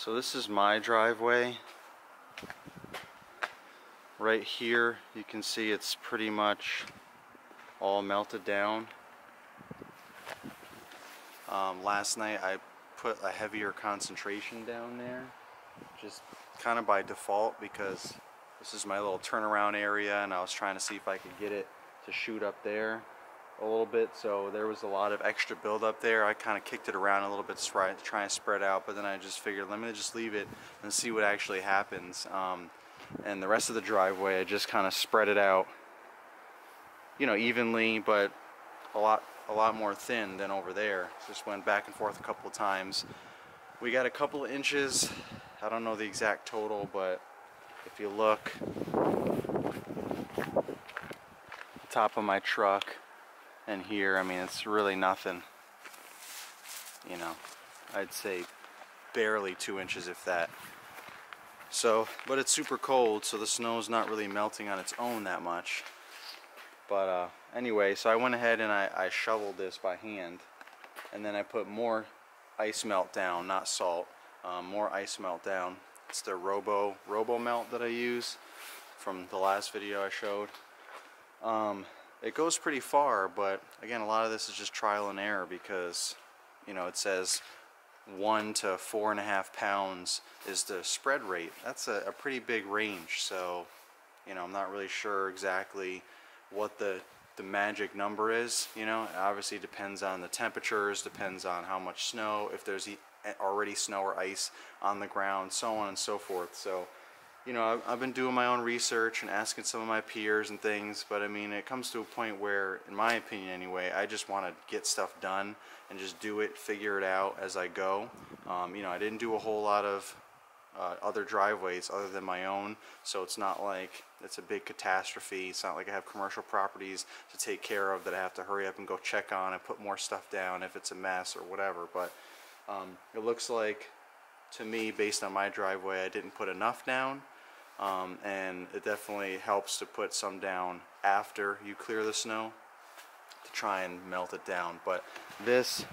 So this is my driveway. Right here you can see it's pretty much all melted down. Last night I put a heavier concentration down there, just kind of by default, because this is my little turnaround area and I was trying to see if I could get it to shoot up there a little bit. So there was a lot of extra build up there. I kind of kicked it around a little bit to try and spread out, but then I just figured let me just leave it and see what actually happens. And the rest of the driveway I just kind of spread it out, you know, evenly, but a lot more thin than over there. Just went back and forth a couple of times. We got a couple of inches. I don't know the exact total, but if you look, the top of my truck and here, I mean, it's really nothing. You know, I'd say barely 2 inches, if that. So, but it's super cold, so the snow's not really melting on its own that much. But anyway, so I went ahead and I shoveled this by hand, and then I put more ice melt down, not salt, more ice melt down. It's the Robo Melt that I use from the last video I showed. It goes pretty far, but again, a lot of this is just trial and error, because, you know, it says 1 to 4.5 pounds is the spread rate. That's a pretty big range, so, you know, I'm not really sure exactly what the magic number is. You know, it obviously depends on the temperatures, depends on how much snow, if there's already snow or ice on the ground, so on and so forth. So, you know, I've been doing my own research and asking some of my peers and things, but I mean, it comes to a point where, in my opinion anyway, I just want to get stuff done and just do it, figure it out as I go. You know, I didn't do a whole lot of other driveways other than my own, so it's not like it's a big catastrophe. It's not like I have commercial properties to take care of that I have to hurry up and go check on and put more stuff down if it's a mess or whatever. But it looks like, to me, based on my driveway, I didn't put enough down, and it definitely helps to put some down after you clear the snow to try and melt it down. But this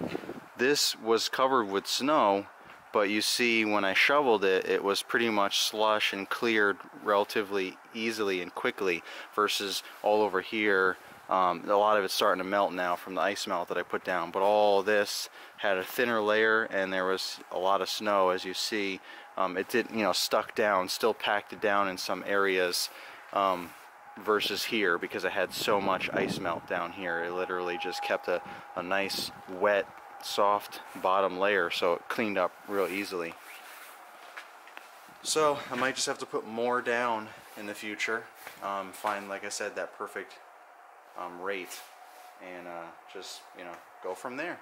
was covered with snow, but you see when I shoveled it, it was pretty much slush and cleared relatively easily and quickly, versus all over here, a lot of it's starting to melt now from the ice melt that I put down. But all this had a thinner layer, and there was a lot of snow, as you see. It didn't, you know, stuck down, still packed it down in some areas, versus here, because I had so much ice melt down here. It literally just kept a nice wet, soft bottom layer, so it cleaned up real easily. So I might just have to put more down in the future, find, like I said, that perfect rate, and just, you know, go from there.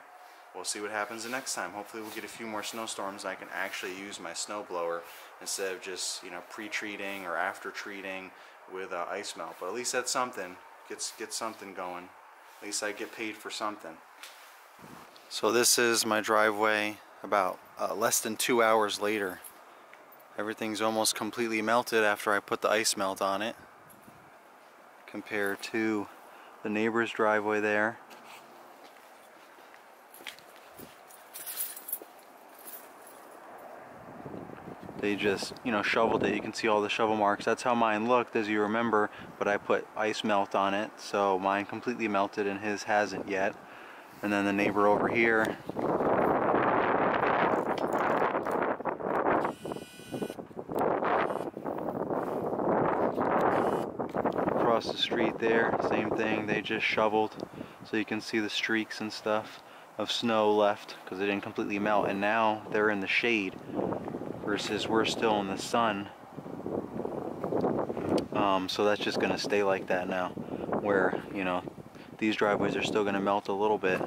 We'll see what happens the next time. Hopefully we'll get a few more snowstorms and I can actually use my snow blower instead of just, you know, pre-treating or after treating with ice melt. But at least that's something. Get something going. At least I get paid for something. So this is my driveway about less than 2 hours later. Everything's almost completely melted after I put the ice melt on it, compared to the neighbor's driveway there. They just, you know, shoveled it. You can see all the shovel marks. That's how mine looked, as you remember, but I put ice melt on it, so mine completely melted and his hasn't yet. And then the neighbor over here, across the street there, same thing. They just shoveled, so you can see the streaks and stuff of snow left because it didn't completely melt, and now they're in the shade versus we're still in the sun. So that's just going to stay like that now, where, you know, these driveways are still going to melt a little bit,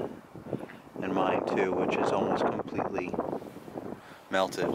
and mine too, which is almost completely melted.